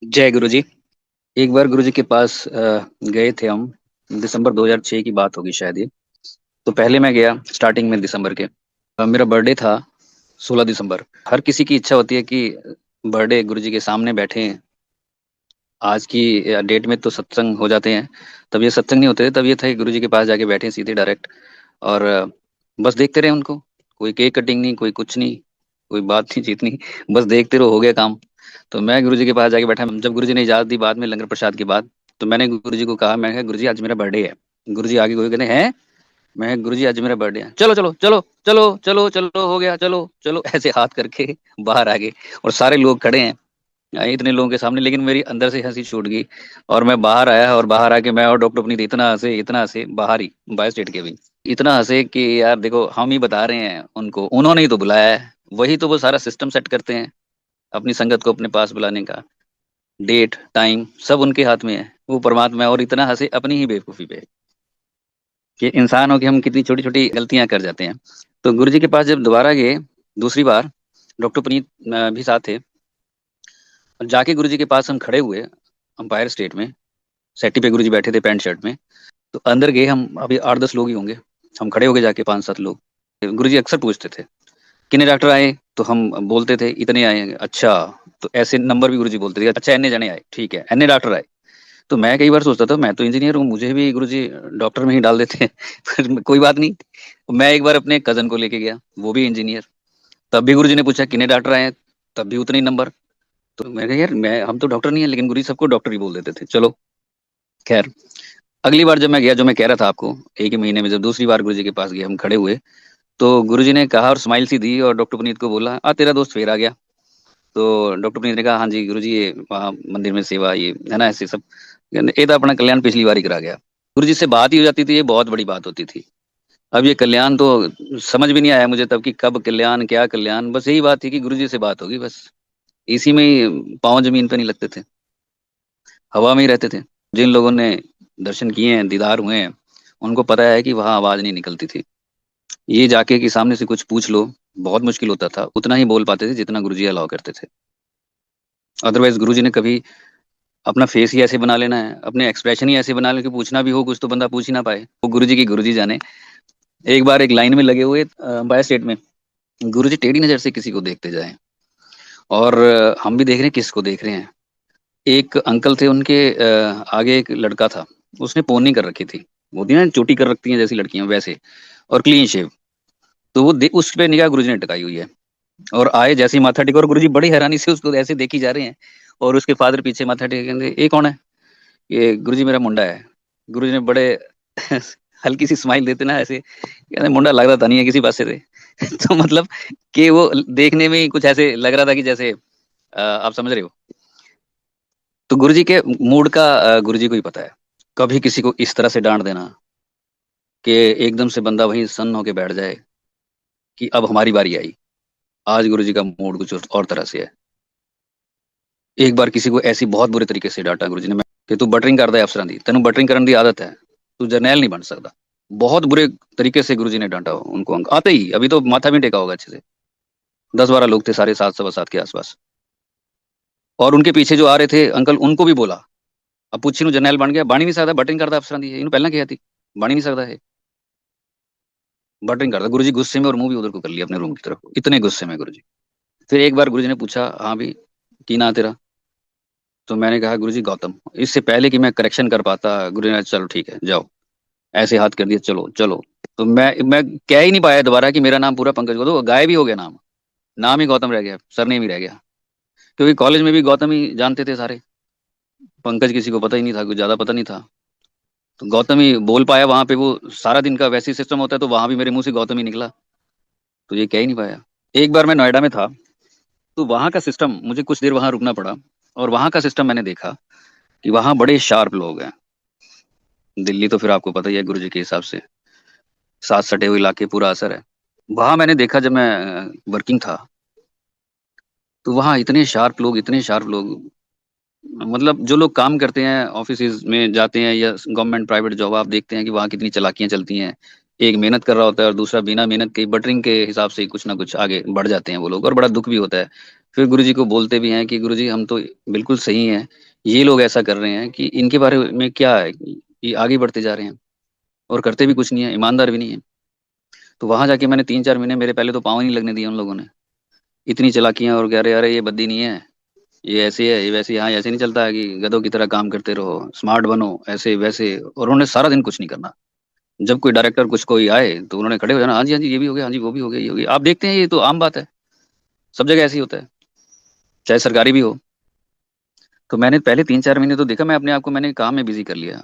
जय गुरु जी। एक बार गुरु जी के पास गए थे हम। दिसंबर 2006 की बात होगी शायद ये। तो पहले मैं गया स्टार्टिंग में दिसंबर के। मेरा बर्थडे था 16 दिसंबर। हर किसी की इच्छा होती है कि बर्थडे गुरु जी के सामने बैठे। आज की डेट में तो सत्संग हो जाते हैं, तब ये सत्संग नहीं होते थे। तब ये था कि गुरु जी के पास जाके बैठे सीधे डायरेक्ट। और बस देखते रहे उनको। कोई केक कटिंग नहीं, कोई कुछ नहीं, कोई बात नहीं चीत नहीं। बस देखते रहो, हो गया काम। तो मैं गुरु जी के पास जाके बैठा। जब गुरु जी ने इजाज़त दी बाद में लंगर प्रसाद के बाद, तो मैंने गुरु जी को कहा, मैं कहा गुरु जी आज मेरा बर्थडे है। गुरु जी आगे कोई कहते हैं, मैं कहा, गुरु जी आज मेरा बर्थडे है, चलो चलो चलो चलो चलो चलो हो गया, चलो चलो ऐसे हाथ करके बाहर आ गए। और सारे लोग खड़े हैं इतने लोगों के सामने, लेकिन मेरी अंदर से हंसी छूट गई। और मैं बाहर आया, और बाहर आके मैं और डॉक्टर पुनीत इतना हंसे बाहर ही, बायो स्टेट के भी इतना हंसे कि यार देखो, हम ही बता रहे हैं उनको, उन्होंने ही तो बुलाया है। वही तो वो सारा सिस्टम सेट करते हैं अपनी संगत को अपने पास बुलाने का। डेट टाइम सब उनके हाथ में है, वो परमात्मा है। और इतना हंसे अपनी ही बेवकूफ़ी पे कि इंसान हो कि हम कितनी छोटी छोटी गलतियां कर जाते हैं। तो गुरु जी के पास जब दोबारा गए दूसरी बार, डॉक्टर पुनीत भी साथ थे। और जाके गुरु जी के पास हम खड़े हुए अंपायर स्टेट में। सेटी पे गुरु जी बैठे थे पैंट शर्ट में। तो अंदर गए हम, अभी 8-10 लोग ही होंगे। हम खड़े हो गए जाके, 5-7 लोग। गुरु जी अक्सर पूछते थे कितने डॉक्टर आए, तो हम बोलते थे इतने आए हैं। अच्छा, तो ऐसे नंबर भी गुरु जी बोलते थे, अच्छा इतने जने आए, ठीक है इतने डॉक्टर आए। तो मैं कई बार सोचता था मैं तो इंजीनियर हूँ, मुझे भी गुरु जी डॉक्टर में ही डाल देते हैं पर कोई बात नहीं। मैं एक बार अपने कजन को लेके गया, वो भी इंजीनियर। तब भी गुरु जी ने पूछा कितने डॉक्टर आए हैं, तब भी उतने ही नंबर। तो मैं कहा यार, मैं हम तो डॉक्टर नहीं है, लेकिन गुरु जी सबको डॉक्टर ही बोल देते थे। चलो खैर, अगली बार जब मैं गया, जो मैं कह रहा था आपको, एक ही महीने में जब दूसरी बार गुरु जी के पास गए, हम खड़े हुए। तो गुरु जी ने कहा और स्माइल सी दी, और डॉक्टर पुनीत को बोला, आ तेरा दोस्त फिर आ गया। तो डॉक्टर पुनीत ने कहा, हाँ जी गुरु जी, ये वहाँ मंदिर में सेवा, ये है ना, ऐसे सब। ये तो अपना कल्याण पिछली बार ही करा गया। गुरु जी से बात ही हो जाती थी, ये बहुत बड़ी बात होती थी। अब ये कल्याण तो समझ भी नहीं आया मुझे तब कि कब कल्याण, क्या कल्याण। बस यही बात थी कि गुरु जी से बात होगी बस। इसी में ही पाँव जमीन पे नहीं लगते थे, हवा में ही रहते थे। जिन लोगों ने दर्शन किए हैं, दीदार हुए हैं, उनको पता है कि वहाँ आवाज नहीं निकलती थी। ये जाके कि सामने से कुछ पूछ लो, बहुत मुश्किल होता था। उतना ही बोल पाते थे जितना गुरुजी अलाउ करते थे। अदरवाइज गुरुजी ने कभी अपना फेस ही ऐसे बना लेना है, अपने एक्सप्रेशन ही ऐसे बना ले कि पूछना भी हो कुछ तो बंदा पूछ ही ना पाए। वो गुरुजी की गुरुजी जाने। एक बार एक लाइन में लगे हुए बाय स्टेट में, गुरुजी टेढ़ी नजर से किसी को देखते जाए। और हम भी देख रहे हैं किसको देख रहे हैं। एक अंकल थे, उनके आगे एक लड़का था। उसने पोनी कर रखी थी, वो थी ना चोटी कर रखती हैं जैसी लड़कियां वैसे, और क्लीन शेव। तो उस पे निगाह गुरुजी ने टिकाई हुई है। और आए जैसे ही माथा टेका, और गुरुजी बड़ी हैरानी से उसको ऐसे देखी जा रहे हैं। और उसके फादर पीछे माथा टेके कहते, ये कौन है? ये गुरुजी मेरा मुंडा है। गुरुजी ने बड़े हल्की सी स्माइल देते ना ऐसे, कहते मुंडा लग रहा था नहीं है किसी पासे से तो मतलब कि वो देखने में ही कुछ ऐसे लग रहा था कि जैसे आप समझ रहे हो। तो गुरुजी के मूड का गुरुजी को ही पता है। कभी किसी को इस तरह से डांट देना कि एकदम से बंदा वहीं सन्न होके बैठ जाए कि अब हमारी बारी आई। आज गुरुजी का मूड कुछ और तरह से है। एक बार किसी को ऐसी बहुत बुरे तरीके से डांटा गुरुजी ने, मैं कि तू बटरिंग करता है अफसरां दी, तेन बटरिंग करने की आदत है, तू जरनैल नहीं बन सकता। बहुत बुरे तरीके से गुरुजी ने डांटा उनको। अंक आते ही अभी तो माथा भी नहीं टेका होगा अच्छे से। 10-12 लोग थे सारे, 7 सवा 7 के आसपास। और उनके पीछे जो आ रहे थे अंकल, उनको भी बोला, अब पूछी नु जरनैल बन गया, बन ही नहीं सकता, बटरिंग करता अफसरां दी, इन्हों पहला कहा थी बन ही नहीं सकता है। बटरिंग करता गुरुजी गुस्से में, और मुंह भी उधर को कर लिया अपने रूम की तरफ, इतने गुस्से में गुरुजी। फिर एक बार गुरुजी ने पूछा, हाँ भी की ना तेरा? तो मैंने कहा गुरुजी गौतम। इससे पहले कि मैं करेक्शन कर पाता, गुरु ने चलो ठीक है जाओ, ऐसे हाथ कर दिया, चलो चलो। तो मैं कह ही नहीं पाया दोबारा कि मेरा नाम पूरा पंकज गौतम, वो गायब ही हो गया नाम। नाम ही गौतम रह गया, सरनेम ही रह गया। क्योंकि कॉलेज में भी गौतम ही जानते थे सारे, पंकज किसी को पता ही नहीं था, कुछ ज्यादा पता नहीं था। तो गौतम ही बोल पाया वहां पे। वो सारा दिन का वैसे ही सिस्टम होता है, तो वहां भी मेरे मुंह से गौतम ही निकला। तो ये कह ही नहीं पाया। एक बार मैं नोएडा में था, तो वहां का सिस्टम, मुझे कुछ देर वहां रुकना पड़ा। और वहां का सिस्टम मैंने देखा कि वहां बड़े शार्प लोग हैं। दिल्ली तो फिर आपको पता ही है गुरु जी के हिसाब से, साथ सटे हुए इलाके, पूरा असर है। वहां मैंने देखा जब मैं वर्किंग था, तो वहाँ इतने शार्प लोग, इतने शार्प लोग। मतलब जो लोग काम करते हैं, ऑफिस में जाते हैं या गवर्नमेंट प्राइवेट जॉब, आप देखते हैं कि वहाँ कितनी चालाकियां चलती हैं। एक मेहनत कर रहा होता है और दूसरा बिना मेहनत के बटरिंग के हिसाब से ही कुछ ना कुछ आगे बढ़ जाते हैं वो लोग, और बड़ा दुख भी होता है। फिर गुरुजी को बोलते भी हैं कि गुरुजी हम तो बिल्कुल सही हैं, ये लोग ऐसा कर रहे हैं कि इनके बारे में क्या है, ये आगे बढ़ते जा रहे हैं और करते भी कुछ नहीं है, ईमानदार भी नहीं है। तो वहां जाके मैंने 3-4 महीने, मेरे पहले तो पाँव ही नहीं लगने दिए उन लोगों ने। इतनी चालाकियां, और कह रहे अरे ये बद्दी नहीं है, ये ऐसे है, ये वैसे, यहाँ ऐसे नहीं चलता है कि गधों की तरह काम करते रहो, स्मार्ट बनो, ऐसे वैसे। और उन्होंने सारा दिन कुछ नहीं करना। जब कोई डायरेक्टर कुछ कोई आए तो उन्होंने खड़े हो जाना, हाँ जी हाँ जी, ये भी हो गया, हाँ जी वो भी हो गया, ये हो गया। आप देखते हैं ये तो आम बात है, सब जगह ऐसे ही होता है, चाहे सरकारी भी हो। तो मैंने पहले 3-4 महीने तो देखा, मैं अपने आप को मैंने काम में बिजी कर लिया।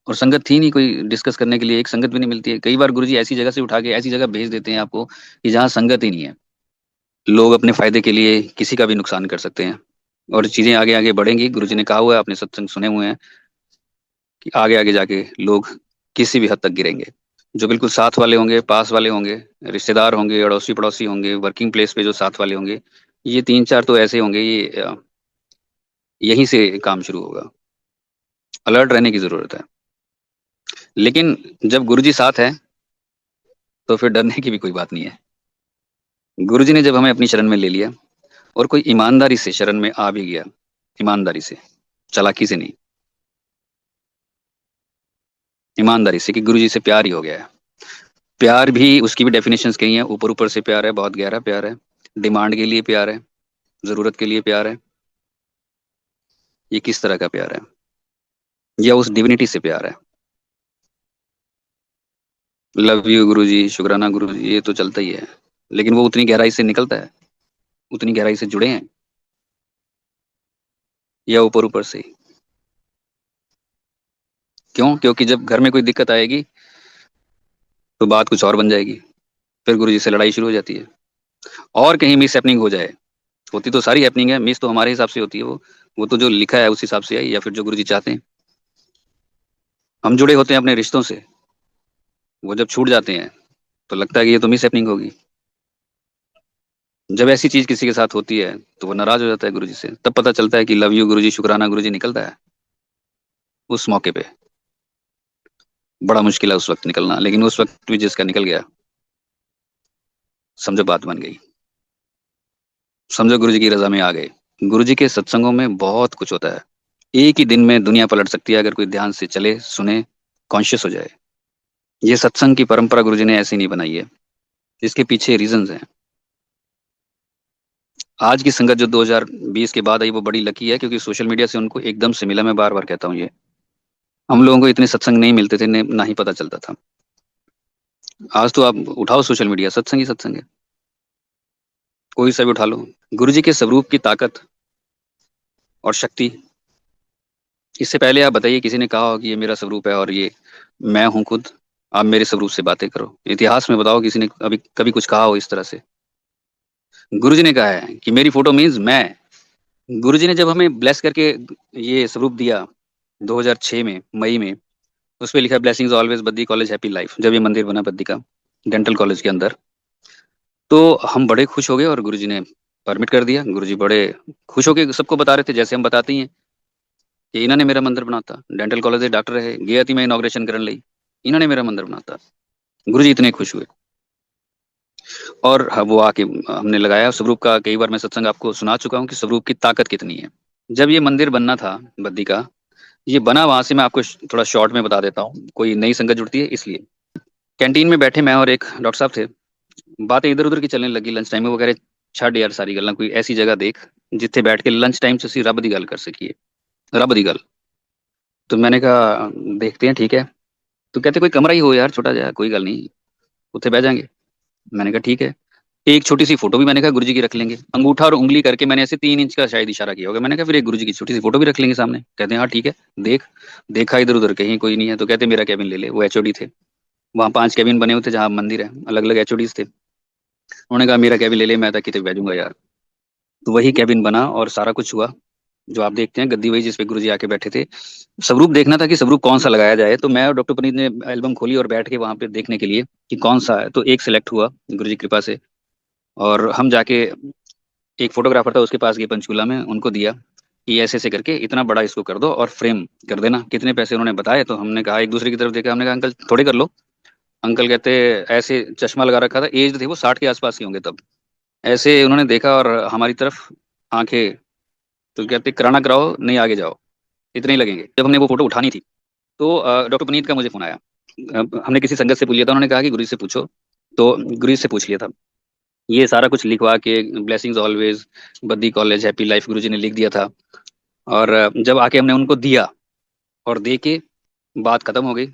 और संगत थी नहीं कोई डिस्कस करने के लिए, एक संगत भी नहीं मिलती है। कई बार गुरुजी ऐसी जगह से उठा के ऐसी जगह भेज देते हैं आपको कि जहाँ संगत ही नहीं है। लोग अपने फायदे के लिए किसी का भी नुकसान कर सकते हैं। और चीजें आगे आगे बढ़ेंगी, गुरुजी ने कहा हुआ है, आपने सत्संग सुने हुए हैं कि आगे आगे जाके लोग किसी भी हद तक गिरेंगे। जो बिल्कुल साथ वाले होंगे, पास वाले होंगे, रिश्तेदार होंगे, अड़ोसी पड़ोसी होंगे, वर्किंग प्लेस पे जो साथ वाले होंगे, ये 3-4 तो ऐसे होंगे, ये यहीं से काम शुरू होगा। अलर्ट रहने की जरूरत है। लेकिन जब गुरुजी साथ है तो फिर डरने की भी कोई बात नहीं है। गुरुजी ने जब हमें अपनी शरण में ले लिया, और कोई ईमानदारी से शरण में आ भी गया, ईमानदारी से, चालाकी से नहीं, ईमानदारी से, कि गुरुजी से प्यार ही हो गया है। प्यार भी, उसकी भी डेफिनेशंस कही हैं, ऊपर ऊपर से प्यार है, बहुत गहरा प्यार है, डिमांड के लिए प्यार है, जरूरत के लिए प्यार है। ये किस तरह का प्यार है, या उस डिविनिटी से प्यार है। लव यू गुरुजी, शुक्राना गुरुजी, ये तो चलता ही है। लेकिन वो उतनी गहराई से निकलता है, उतनी गहराई से जुड़े हैं, या ऊपर ऊपर से ही? क्यों? क्योंकि जब घर में कोई दिक्कत आएगी तो बात कुछ और बन जाएगी, फिर गुरुजी से लड़ाई शुरू हो जाती है। और कहीं मिस हैपनिंग हो जाए, होती तो सारी हैपनिंग है, मिस तो हमारे हिसाब से होती है, वो तो जो लिखा है उस हिसाब से आई, या फिर जो गुरुजी चाहते हैं। हम जुड़े होते हैं अपने रिश्तों से, वो जब छूट जाते हैं तो लगता है कि ये तो मिस हैपनिंग होगी। जब ऐसी चीज किसी के साथ होती है तो वो नाराज हो जाता है गुरुजी से, तब पता चलता है कि लव यू गुरुजी, शुक्राना गुरुजी निकलता है उस मौके पे। बड़ा मुश्किल है उस वक्त निकलना, लेकिन उस वक्त भी जिसका निकल गया, समझो बात बन गई, समझो गुरुजी की रजा में आ गए। गुरुजी के सत्संगों में बहुत कुछ होता है। एक ही दिन में दुनिया पलट सकती है अगर कोई ध्यान से चले, सुने, कॉन्शियस हो जाए। ये सत्संग की परंपरा गुरुजी ने ऐसी नहीं बनाई है, इसके पीछे रीजंस हैं। आज की संगत जो 2020 के बाद आई वो बड़ी लकी है, क्योंकि सोशल मीडिया से उनको एकदम से मिला। मैं बार बार कहता हूँ ये, हम लोगों को इतने सत्संग नहीं मिलते थे, ना ही पता चलता था। आज तो आप उठाओ सोशल मीडिया, सत्संग ही सत्संग है, कोई सा भी उठा लो। गुरुजी के स्वरूप की ताकत और शक्ति, इससे पहले आप बताइए किसी ने कहा हो कि ये मेरा स्वरूप है और ये मैं हूं खुद, आप मेरे स्वरूप से बातें करो। इतिहास में बताओ किसी ने अभी कभी कुछ कहा हो इस तरह से? गुरुजी ने कहा है कि मेरी फोटो मीन्स मैं। गुरुजी ने जब हमें ब्लेस करके ये स्वरूप दिया 2006 में मई में, उस पे लिखा blessings always Baddi college happy life, जब ये मंदिर बना बद्दी का डेंटल कॉलेज के अंदर, तो हम बड़े खुश हो गए और गुरुजी ने परमिट कर दिया। गुरुजी बड़े खुश होके सबको बता रहे थे, जैसे हम बताते ही हैं कि इन्होंने मेरा मंदिर बनाता, डेंटल कॉलेज से डॉक्टर है गया थी मैं इनॉग्रेशन करने ਲਈ, इन्होंने मेरा मंदिर बनाता। गुरुजी इतने खुश हुए। और वो आके हमने लगाया स्वरूप का। कई बार मैं सत्संग आपको सुना चुका हूँ कि स्वरूप की ताकत कितनी है। जब ये मंदिर बनना था बद्दी का, ये बना वहां से, मैं आपको थोड़ा शॉर्ट में बता देता हूँ, कोई नई संगत जुड़ती है इसलिए। कैंटीन में बैठे मैं और एक डॉक्टर साहब थे, बातें इधर उधर की चलने लगी लंच टाइम में। वो कह रहे छੱਡ यार सारी गल्लां, कोई ऐसी जगह देख जिथे बैठ के लंच टाइम से ਅਸੀਂ ਰੱਬ ਦੀ ਗੱਲ कर सकीए, रब दी गल। तो मैंने कहा देखते हैं, ठीक है। तो कहते कोई कमरा ही हो यार छोटा जा, कोई गल नहीं, उत्थे बह जाएंगे। मैंने कहा ठीक है। एक छोटी सी फोटो भी मैंने कहा गुरुजी की रख लेंगे, अंगूठा और उंगली करके मैंने ऐसे 3 इंच का शायद इशारा किया होगा। मैंने कहा फिर एक गुरुजी की छोटी सी फोटो भी रख लेंगे सामने। कहते हैं हाँ ठीक है। देख, देखा इधर उधर कहीं कोई नहीं है, तो कहते मेरा कैबिन ले ले। वो एचओडी थे, वहाँ 5 कैबिन बने हुए थे जहाँ मंदिर है, अलग अलग एचओडीज थे। उन्होंने कहा मेरा कैबिन ले ले, मैं था कितने भेजूंगा यार। तो वही कैबिन बना और सारा कुछ हुआ जो आप देखते हैं। गद्दी वही जिस पे गुरुजी आके बैठे थे। स्वरूप देखना था कि स्वरूप कौन सा लगाया जाए, तो मैं और डॉक्टर पुनीत ने एल्बम खोली और बैठ के वहां पे देखने के लिए कि कौन सा है। तो एक सिलेक्ट हुआ गुरुजी की कृपा से, और हम जाके, एक फोटोग्राफर था उसके पास गए पंचकूला में, उनको दिया कि ऐसे ऐसे करके इतना बड़ा इसको कर दो और फ्रेम कर देना। कितने पैसे उन्होंने बताए, तो हमने कहा, एक दूसरे की तरफ देखा, हमने कहा अंकल थोड़े कर लो। अंकल कहते, ऐसे चश्मा लगा रखा था, एज थे वो 60 के आसपास ही होंगे तब, ऐसे उन्होंने देखा और हमारी तरफ, आंखें। तो कहते कराना कराओ, नहीं आगे जाओ, इतने ही लगेंगे। जब हमने वो फोटो उठानी थी तो डॉक्टर पुनीत का मुझे फोन आया। हमने किसी संगत से पूछ लिया था, उन्होंने कहा कि गुरु जी से पूछो। तो गुरु जी से पूछ लिया था, ये सारा कुछ लिखवा के, blessings always, Baddi college, happy life, गुरु जी ने लिख दिया था। और जब आके हमने उनको दिया और दे के बात खत्म हो गई।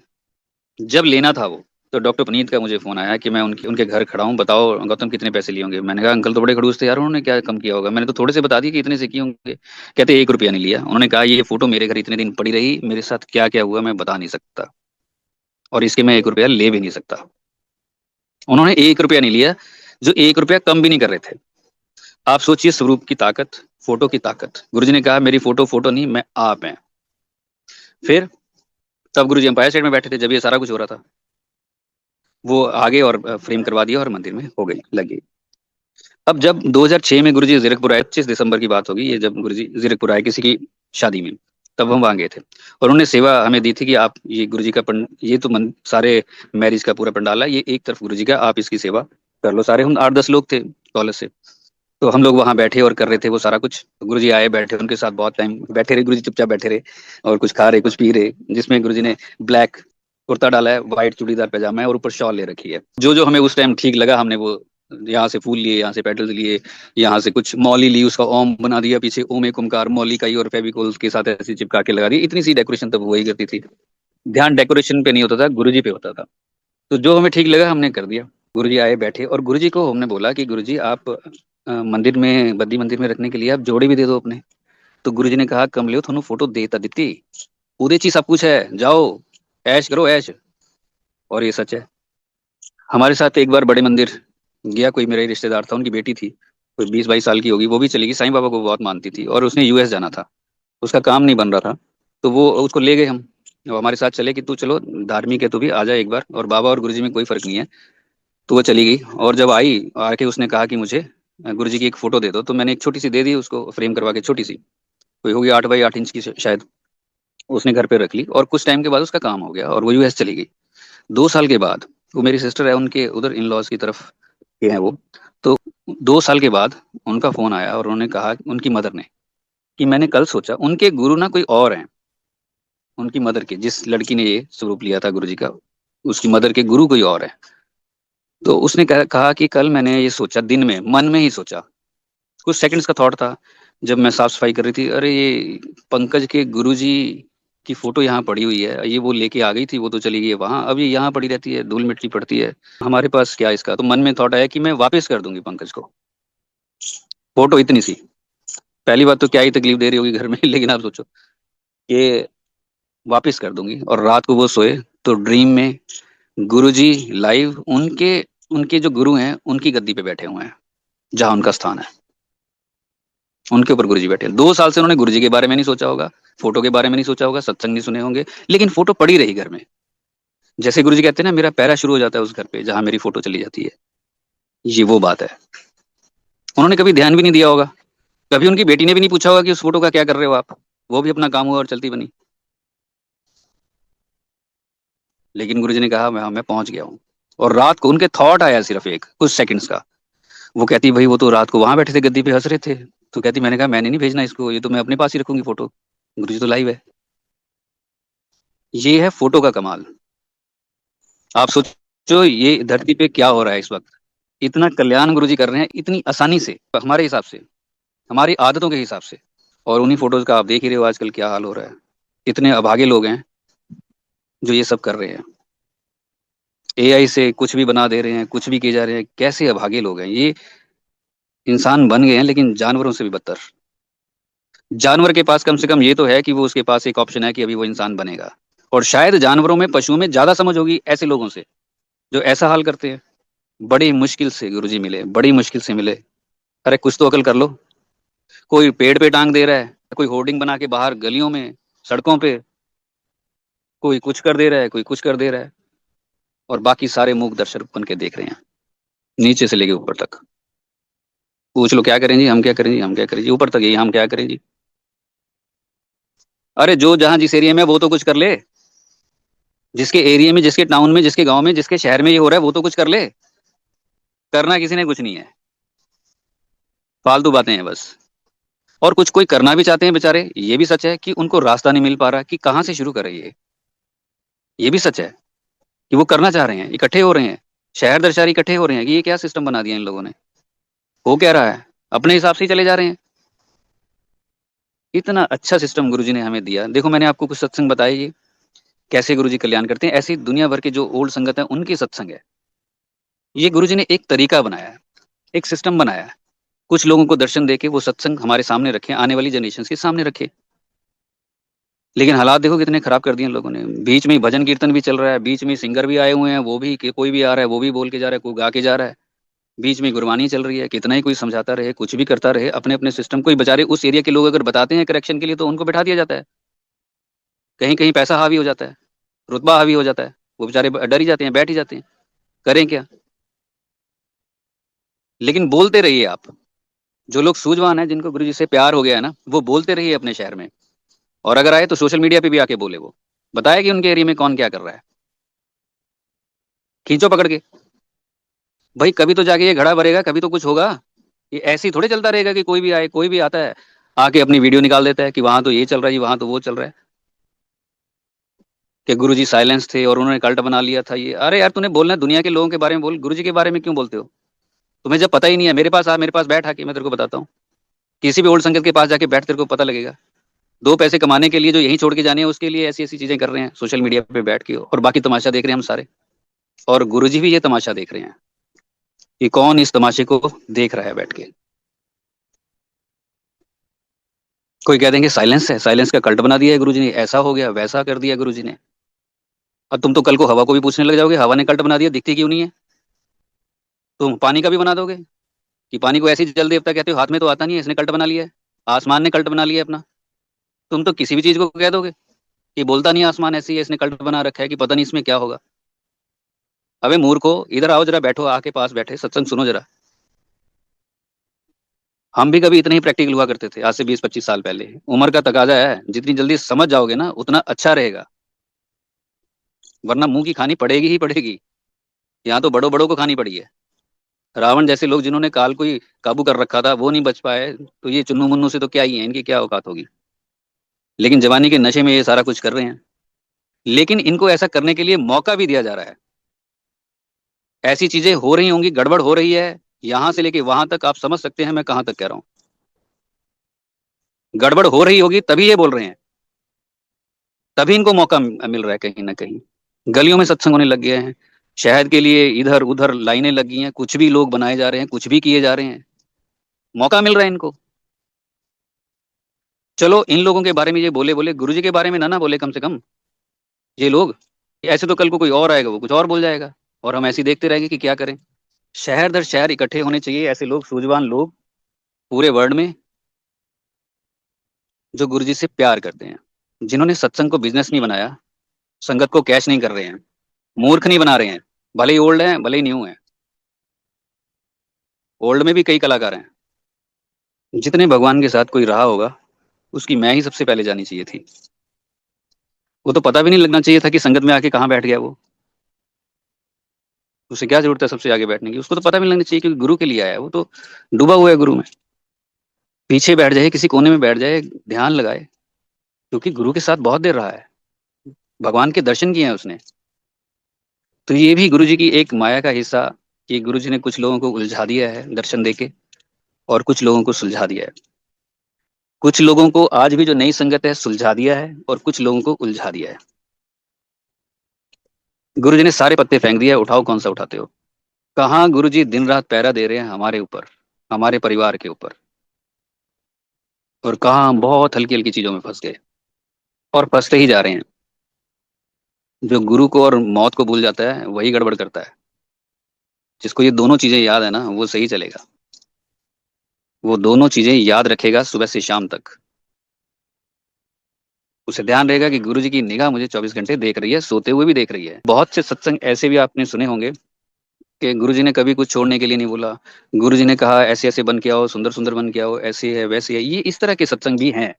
जब लेना था वो, तो डॉक्टर पुनीत का मुझे फोन आया कि मैं उनके उनके घर खड़ा हूँ, बताओ गौतम कितने पैसे लिए होंगे। मैंने कहा अंकल तो बड़े खड़ूस थे यार, उन्होंने क्या कम किया होगा, मैंने तो थोड़े से बता दिया कि इतने से किए होंगे। कहते 1 रुपया नहीं लिया। उन्होंने कहा ये फोटो मेरे घर इतने दिन पड़ी रही, मेरे साथ क्या क्या हुआ मैं बता नहीं सकता, और इसके मैं 1 रुपया ले भी नहीं सकता। उन्होंने 1 रुपया नहीं लिया, जो 1 रुपया कम भी नहीं कर रहे थे। आप सोचिए स्वरूप की ताकत, फोटो की ताकत। गुरुजी ने कहा मेरी फोटो फोटो नहीं, मैं आप हैं। फिर तब गुरुजी एम्पायर स्टेट में बैठे थे जब ये सारा कुछ हो रहा था। वो आगे और फ्रेम करवा दिया और मंदिर में हो गई, लगी। अब जब 2006 में गुरुजी जीरकपुर आए, 25 दिसंबर की बात होगी ये, जब गुरुजी जीरकपुर आए किसी की शादी में, तब हम वहां गए थे। और उन्होंने सेवा हमें दी थी कि आप ये गुरुजी का ये तो सारे मैरिज का पूरा पंडाल है, ये एक तरफ गुरुजी का, आप इसकी सेवा कर लो। सारे हम 8-10 लोग थे कॉलेज से। तो हम लोग वहां बैठे और कर रहे थे वो सारा कुछ। गुरुजी आए, बैठे, उनके साथ बहुत टाइम बैठे रहे। गुरुजी चुपचाप बैठे रहे और कुछ खा रहे, कुछ पी रहे। जिसमें गुरुजी ने ब्लैक कुर्ता डाला है, व्हाइट चूड़ीदार पैजामा है और ऊपर शॉल ले रखी है। जो जो हमें उस टाइम ठीक लगा हमने वो, यहाँ से फूल लिए, यहाँ से पेटल्स लिए, यहाँ से कुछ मौली ली, उसका ओम बना दिया, पीछे ओम एक ओमकार मौली का ही, और फेविकोल के साथ ऐसी चिपका के लगा दी। इतनी सी डेकोरेशन तब वही करती थी। ध्यान डेकोरेशन पे नहीं होता था, गुरुजी पे होता था। तो जो हमें ठीक लगा हमने कर दिया। गुरुजी आए, बैठे, और गुरुजी को हमने बोला कि गुरुजी आप मंदिर में, बद्दी मंदिर में रखने के लिए आप जोड़े भी दे दो अपने। तो गुरुजी ने कहा कमलियो थानू फोटो देता दित्ती, ਉਹਦੇ ਚ ही सब कुछ है, जाओ ऐश करो ऐश। और ये सच है। हमारे साथ एक बार बड़े मंदिर गया कोई, मेरा ही रिश्तेदार था, उनकी बेटी थी, कोई 20-22 साल की होगी, वो भी चली गई। साईं बाबा को बहुत मानती थी और उसने यूएस जाना था, उसका काम नहीं बन रहा था। तो वो उसको ले गए हम, वो हमारे साथ चले कि तू चलो, धार्मिक है तू भी, आ जा एक बार, और बाबा और गुरुजी में कोई फर्क नहीं है। तो वो चली गई, और जब आई आके उसने कहा कि मुझे गुरुजी की एक फोटो दे दो। तो मैंने एक छोटी सी दे दी उसको, फ्रेम करवा के, छोटी सी, कोई होगी 8x8 इंच की शायद। उसने घर पे रख ली और कुछ टाइम के बाद उसका काम हो गया और वो यूएस चली गई। 2 साल के बाद, वो मेरी सिस्टर है, उनके उधर इन लॉज की तरफ के हैं वो। तो 2 साल के बाद उनका फोन आया और उन्होंने कहा, उनकी मदर ने, कि मैंने कल सोचा उनके गुरु ना कोई और हैं। उनकी मदर के, जिस लड़की ने ये स्वरूप लिया था गुरुजी का, उसकी मदर के गुरु कोई और है। तो उसने कहा कि कल मैंने ये सोचा, दिन में मन में ही सोचा, कुछ सेकंड्स का थॉट था, जब मैं साफ सफाई कर रही थी, अरे ये पंकज के गुरुजी की फोटो यहाँ पड़ी हुई है, ये वो लेके आ गई थी, वो तो चली गई है वहां, अब ये यहाँ पड़ी रहती है, धूल मिट्टी पड़ती है, हमारे पास क्या इसका। तो मन में थॉट आया कि मैं वापस कर दूंगी पंकज को फोटो, इतनी सी। पहली बात तो क्या ही तकलीफ दे रही होगी घर में लेकिन आप सोचो कि वापस कर दूंगी। और रात को वो सोए तो ड्रीम में गुरुजी लाइव, उनके उनके जो गुरु हैं उनकी गद्दी पे बैठे हुए हैं, जहां उनका स्थान है, उनके ऊपर गुरुजी बैठे हैं। 2 साल से उन्होंने गुरुजी के बारे में नहीं सोचा होगा, फोटो के बारे में नहीं सोचा होगा, सत्संग नहीं सुने होंगे, लेकिन फोटो पड़ी रही घर में। जैसे गुरुजी कहते हैं ना, मेरा पैरा शुरू हो जाता है उस घर पे जहां मेरी फोटो चली जाती है। ये वो बात है। उन्होंने कभी ध्यान भी नहीं दिया होगा, कभी उनकी बेटी ने भी नहीं पूछा होगा कि उस फोटो का क्या कर रहे हो आप, वो भी अपना काम हुआ और चलती बनी। लेकिन गुरुजी ने कहा मैं पहुंच गया हूँ। और रात को उनके थॉट आया सिर्फ एक कुछ सेकंड्स का। वो कहती भाई वो तो रात को वहां बैठे थे गद्दी पे हंस रहे थे। तो कहती मैंने कहा मैंने नहीं भेजना इसको, ये तो मैं अपने पास ही रखूंगी फोटो, गुरुजी तो लाइव है। ये है फोटो का कमाल। आप सोचो ये धरती पे क्या हो रहा है इस वक्त। इतना कल्याण गुरुजी कर रहे हैं इतनी आसानी से, हमारे हिसाब से, हमारी आदतों के हिसाब से। और उन्हीं फोटोज का आप देख ही रहे हो आजकल क्या हाल हो रहा है। इतने अभागे लोग हैं जो ये सब कर रहे हैं, एआई से कुछ भी बना दे रहे हैं, कुछ भी किए जा रहे हैं। कैसे अभागे लोग हैं ये। इंसान बन गए हैं लेकिन जानवरों से भी बदतर। जानवर के पास कम से कम ये तो है कि वो, उसके पास एक ऑप्शन है कि अभी वो इंसान बनेगा। और शायद जानवरों में, पशुओं में ज्यादा समझ होगी ऐसे लोगों से जो ऐसा हाल करते हैं। बड़ी मुश्किल से गुरुजी मिले, बड़ी मुश्किल से मिले। अरे कुछ तो अकल कर लो। कोई पेड़ पे टांग दे रहा है, कोई होर्डिंग बना के बाहर गलियों में, सड़कों पे, कोई कुछ कर दे रहा है, कोई कुछ कर दे रहा है, और बाकी सारे मूक दर्शक बन के देख रहे हैं, नीचे से लेके ऊपर तक। पूछ लो क्या करें जी, हम क्या करें जी, हम क्या करें जी, ऊपर तक यही, हम क्या करें जी। अरे जो जहां जिस एरिया में वो तो कुछ कर ले, जिसके एरिया में, जिसके टाउन में, जिसके गांव में, जिसके शहर में ये हो रहा है वो तो कुछ कर ले। करना किसी ने कुछ नहीं है, फालतू बातें हैं बस। और कुछ कोई करना भी चाहते हैं बेचारे, ये भी सच है कि उनको रास्ता नहीं मिल पा रहा कि कहाँ से शुरू करें ये भी सच है कि वो करना चाह रहे हैं, इकट्ठे हो रहे हैं, शहर दर शहर इकट्ठे हो रहे हैं कि ये क्या सिस्टम बना दिया इन लोगों ने। हो क्या रहा है, अपने हिसाब से ही चले जा रहे हैं। इतना अच्छा सिस्टम गुरुजी ने हमें दिया। देखो मैंने आपको कुछ सत्संग बताए, ये कैसे गुरुजी कल्याण करते हैं। ऐसी दुनिया भर के जो ओल्ड संगत है उनकी सत्संग है। ये गुरुजी ने एक तरीका बनाया है, एक सिस्टम बनाया है। कुछ लोगों को दर्शन देके वो सत्संग हमारे सामने रखे, आने वाली जनरेशन के सामने रखे। लेकिन हालात देखो कितने खराब कर दिए इन लोगों ने। बीच में ही भजन कीर्तन भी चल रहा है, बीच में ही सिंगर भी आए हुए हैं, वो भी कोई भी आ रहा है वो भी बोल के जा रहा है, कोई गा के जा रहा है। बीच में गुरबानी चल रही है, कितना ही कोई समझाता रहे, कुछ भी करता रहे, अपने अपने सिस्टम कोई बेचारे उस एरिया के लोग अगर बताते हैं करेक्शन के लिए तो उनको बैठा दिया जाता है। कहीं कहीं पैसा हावी हो जाता है, रुतबा हावी हो जाता है, वो बेचारे डर ही जाते हैं, बैठ ही जाते हैं। करें क्या। लेकिन बोलते रहिए आप, जो लोग सूझवान है, जिनको गुरु जी से प्यार हो गया है ना, वो बोलते रहिए अपने शहर में। और अगर आए तो सोशल मीडिया पे भी आके बोले, वो बताया कि उनके एरिया में कौन क्या कर रहा है। खींचो पकड़ के। भाई कभी तो जाके ये घड़ा भरेगा, कभी तो कुछ होगा। ये ऐसे ही थोड़े चलता रहेगा कि कोई भी आए, कोई भी आता है आके अपनी वीडियो निकाल देता है कि वहां तो ये चल रहा है, वहां तो वो चल रहा है, कि गुरुजी साइलेंस थे और उन्होंने कल्ट बना लिया था ये। अरे यार तूने बोलना है दुनिया के लोगों के बारे में बोल, गुरुजी के बारे में क्यों बोलते हो। तुम्हें जब पता ही नहीं है, मेरे पास आ, मेरे पास बैठ आके, मैं तेरे को बताता हूँ। किसी भी ओल्ड संगत के पास जाके बैठ, तेरे को पता लगेगा। दो पैसे कमाने के लिए जो यहीं छोड़ के जाने हैं, उसके लिए ऐसी ऐसी चीजें कर रहे हैं सोशल मीडिया पे बैठ के, और बाकी तमाशा देख रहे हैं हम सारे। और गुरुजी भी ये तमाशा देख रहे हैं कि कौन इस तमाशे को देख रहा है बैठ के। कोई कह देंगे साइलेंस है, साइलेंस का कल्ट बना दिया है गुरुजी ने, ऐसा हो गया वैसा कर दिया गुरुजी ने। अब तुम तो कल को हवा को भी पूछने लग जाओगे, हवा ने कल्ट बना दिया, दिखती क्यों नहीं है। तुम पानी का भी बना दोगे कि पानी को ऐसी जल देवता कहते हो, हाथ में तो आता नहीं है, इसने कल्ट बना लिया है। आसमान ने कल्ट बना लिया है अपना। तुम तो किसी भी चीज को कह दोगे कि बोलता नहीं, आसमान ऐसी है, इसने कल्ट बना रखा है, कि पता नहीं इसमें क्या होगा। अबे मूर्खो, इधर आओ जरा, बैठो, आके पास बैठे सत्संग सुनो जरा। हम भी कभी इतने ही प्रैक्टिकल हुआ करते थे, आज से 20-25 साल पहले। उम्र का तकाजा है, जितनी जल्दी समझ जाओगे ना उतना अच्छा रहेगा, वरना मुंह की खानी पड़ेगी ही पड़ेगी। यहाँ तो बड़ों बड़ों को खानी पड़ी है। रावण जैसे लोग जिन्होंने काल को ही काबू कर रखा था, वो नहीं बच पाए, तो ये चुन्नू मुन्नू से तो क्या ही है, इनकी क्या औकात होगी। लेकिन जवानी के नशे में ये सारा कुछ कर रहे हैं। लेकिन इनको ऐसा करने के लिए मौका भी दिया जा रहा है। ऐसी चीजें हो रही होंगी, गड़बड़ हो रही है, यहां से लेके वहां तक आप समझ सकते हैं मैं कहां तक कह रहा हूं। गड़बड़ हो रही होगी तभी ये बोल रहे हैं, तभी इनको मौका मिल रहा है कहीं ना कहीं। गलियों में सत्संग होने लग गए हैं, शहद के लिए इधर उधर लाइनें लग गई हैं, कुछ भी लोग बनाए जा रहे हैं, कुछ भी किए जा रहे हैं, मौका मिल रहा है इनको। चलो इन लोगों के बारे में ये बोले बोले, गुरुजी के बारे में ना ना बोले कम से कम ये लोग। ऐसे तो कल को कोई और आएगा, वो कुछ और बोल जाएगा, और हम ऐसे ही देखते रहेंगे कि क्या करें। शहर दर शहर इकट्ठे होने चाहिए ऐसे लोग, सूझवान लोग, पूरे वर्ल्ड में, जो गुरुजी से प्यार करते हैं, जिन्होंने सत्संग को बिजनेस नहीं बनाया, संगत को कैश नहीं कर रहे हैं, मूर्ख नहीं बना रहे हैं। भले ही ओल्ड है, भले ही न्यू है, ओल्ड में भी कई कलाकार हैं। जितने भगवान के साथ कोई रहा होगा, उसकी मैं ही सबसे पहले जानी चाहिए थी। वो तो पता भी नहीं लगना चाहिए था कि संगत में आके कहाँ बैठ गया वो। उसे क्या जरूरत है सबसे आगे बैठने की, उसको तो पता भी नहीं लगना चाहिए, क्योंकि गुरु के लिए आया है वो तो, डूबा हुआ है गुरु में। पीछे बैठ जाए, किसी कोने में बैठ जाए, ध्यान लगाए, क्योंकि गुरु के साथ बहुत देर रहा है, भगवान के दर्शन किए हैं उसने। तो ये भी गुरु जी की एक माया का हिस्सा, कि गुरु जी ने कुछ लोगों को उलझा दिया है दर्शन देके, और कुछ लोगों को सुलझा दिया है। कुछ लोगों को आज भी जो नई संगत है सुलझा दिया है, और कुछ लोगों को उलझा दिया है। गुरु जी ने सारे पत्ते फेंक दिया, उठाओ कौन सा उठाते हो। कहाँ गुरु जी दिन रात पहरा दे रहे हैं हमारे ऊपर, हमारे परिवार के ऊपर, और कहाँ हम बहुत हल्की हल्की चीजों में फंस गए, और फंसते ही जा रहे हैं। जो गुरु को और मौत को भूल जाता है वही गड़बड़ करता है। जिसको ये दोनों चीजें याद है ना, वो सही चलेगा, वो दोनों चीजें याद रखेगा सुबह से शाम तक। उसे ध्यान रहेगा कि गुरु जी की निगाह मुझे 24 घंटे देख रही है, सोते हुए भी देख रही है। बहुत से सत्संग ऐसे भी आपने सुने होंगे कि गुरु जी ने कभी कुछ छोड़ने के लिए नहीं बोला। गुरु जी ने कहा ऐसे ऐसे बन के आओ, सुंदर सुंदर बन के आओ, ऐसे है वैसे है। ये इस तरह के सत्संग भी हैं।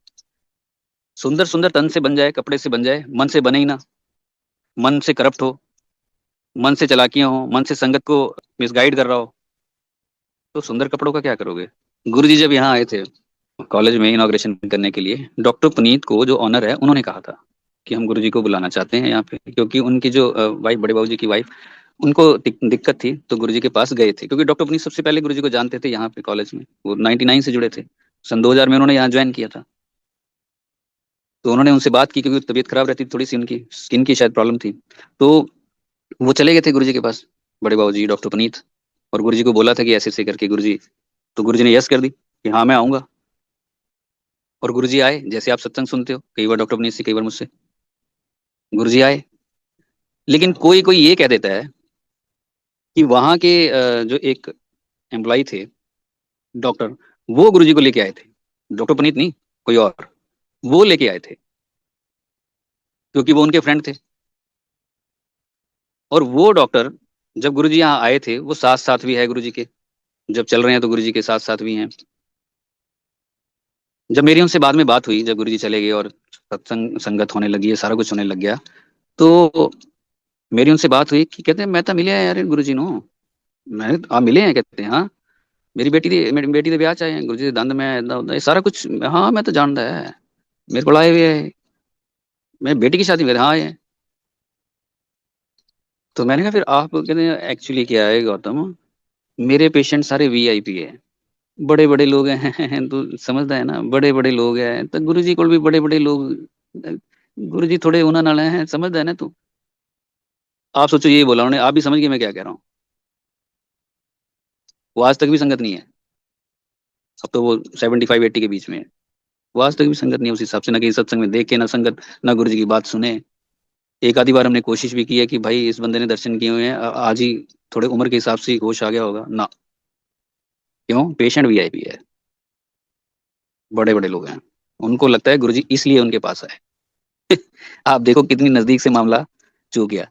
सुंदर सुंदर तन से बन जाए, कपड़े से बन जाए, मन से बने ही ना। मन से करप्ट हो, मन से चालाकियां हो, मन से संगत को मिसगाइड कर रहा हो, तो सुंदर कपड़ों का क्या करोगे। गुरु जी जब यहाँ आए थे, कॉलेज में इनॉग्रेशन करने के लिए डॉक्टर पुनीत को, जो ऑनर है, उन्होंने कहा था कि हम गुरुजी को बुलाना चाहते हैं यहाँ पे, क्योंकि उनकी जो वाइफ, बड़े बाबू जी की वाइफ, उनको दिक्कत थी, तो गुरुजी के पास गए थे, क्योंकि डॉक्टर पुनीत सबसे पहले गुरुजी को जानते थे यहाँ पे कॉलेज में। वो 99 से जुड़े थे। सन 2000 में उन्होंने यहाँ ज्वाइन किया था। तो उन्होंने उनसे बात की, क्योंकि तबीयत खराब रहती थी थोड़ी सी, उनकी स्किन की शायद प्रॉब्लम थी। तो वो चले गए थे गुरुजी के पास, बड़े बाबू जी डॉक्टर पुनीत। और गुरुजी को बोला था कि ऐसे ऐसे करके गुरुजी, तो गुरुजी ने यस कर दी कि हाँ मैं आऊंगा। और गुरुजी आए, जैसे आप सत्संग सुनते हो कई बार डॉक्टर पुनीत से, कई बार मुझसे। गुरुजी आए, लेकिन कोई कोई ये कह देता है कि वहां के जो एक एम्प्लॉय थे, डॉक्टर, वो गुरुजी को लेके आए थे। डॉक्टर पुनीत नहीं, कोई और, वो लेके आए थे, क्योंकि वो उनके फ्रेंड थे। और वो डॉक्टर, जब गुरुजी यहाँ आए थे, वो साथ साथ भी है गुरुजी के, जब चल रहे हैं तो गुरुजी के साथ साथ भी हैं। जब मेरी उनसे बाद में बात हुई, जब गुरुजी चले गए और सत्संग संगत होने लगी है, सारा कुछ होने लग गया, तो मेरी उनसे बात हुई कि कहते हैं मैं तो मिले हैं यार गुरुजी नो। मैं, आप मिले हैं? कहते हैं हाँ, मेरी बेटी ਦੇ ਵਿਆਹ ਚ ਆਏ हैं गुरुजी ਦੇ दंद में इदा उदा ये सारा कुछ। हाँ मैं तो जानता है, मेरे को आए हुए है, मेरी बेटी की शादी में हाँ आए हैं। तो मैंने कहा फिर आप, कहते हैं एक्चुअली क्या है गौतम, मेरे पेशेंट सारे वीआईपी है, बड़े बड़े लोग हैं तो समझता है ना, बड़े बड़े लोग हैं, तो गुरु जी को भी बड़े बड़े लोग, गुरु जी थोड़े उन्होंने नाले हैं, समझता है ना तू। आप सोचो, ये बोला उन्होंने, आप भी समझ गए मैं क्या कह रहा हूँ। वो आज तक भी संगत नहीं है। अब तो वो 75-80 के बीच में है। वो आज तक भी संगत नहीं है उस हिसाब से, ना कहीं सत्संग में देखे, ना संगत, ना गुरु जी की बात सुने। एक आधी बार हमने कोशिश भी की है कि भाई इस बंदे ने दर्शन किए हुए हैं, आज ही थोड़े उम्र के हिसाब से ही होश आ गया होगा ना। क्यों? पेशेंट वीआईपी है, बड़े बड़े लोग हैं, उनको लगता है गुरुजी इसलिए उनके पास आए। आप देखो कितनी नजदीक से मामला चूक गया,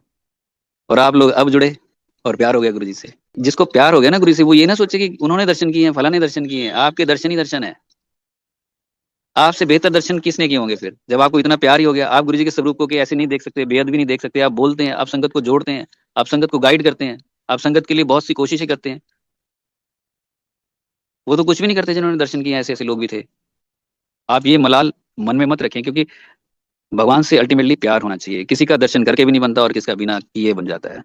और आप लोग अब जुड़े और प्यार हो गया गुरुजी से। जिसको प्यार हो गया ना गुरु से, वो ये ना सोचे कि उन्होंने दर्शन किए हैं, फलाने दर्शन किए हैं। आपके दर्शन ही दर्शन है। आपसे बेहतर दर्शन किसने किए होंगे फिर, जब आपको इतना प्यार ही हो गया। आप गुरु जी के स्वरूप को कि ऐसे नहीं देख सकते, बेहद भी नहीं देख सकते, आप बोलते हैं, आप संगत को जोड़ते हैं, आप संगत को गाइड करते हैं, आप संगत के लिए बहुत सी कोशिशें करते हैं। वो तो कुछ भी नहीं करते जिन्होंने दर्शन किए, ऐसे ऐसे लोग भी थे। आप ये मलाल मन में मत रखें, क्योंकि भगवान से अल्टीमेटली प्यार होना चाहिए। किसी का दर्शन करके भी नहीं बनता, और किसका बिना किए बन जाता है।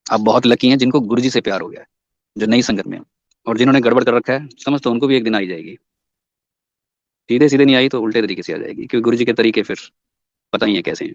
आप बहुत लकी हैं जिनको गुरु जी से प्यार हो गया है, जो नई संगत में है। और जिन्होंने गड़बड़ कर रखा है, समझ तो उनको भी एक दिन आई जाएगी। सीधे सीधे नहीं आई तो उल्टे तरीके से आ जाएगी, क्योंकि गुरु जी के तरीके फिर पता ही है कैसे हैं।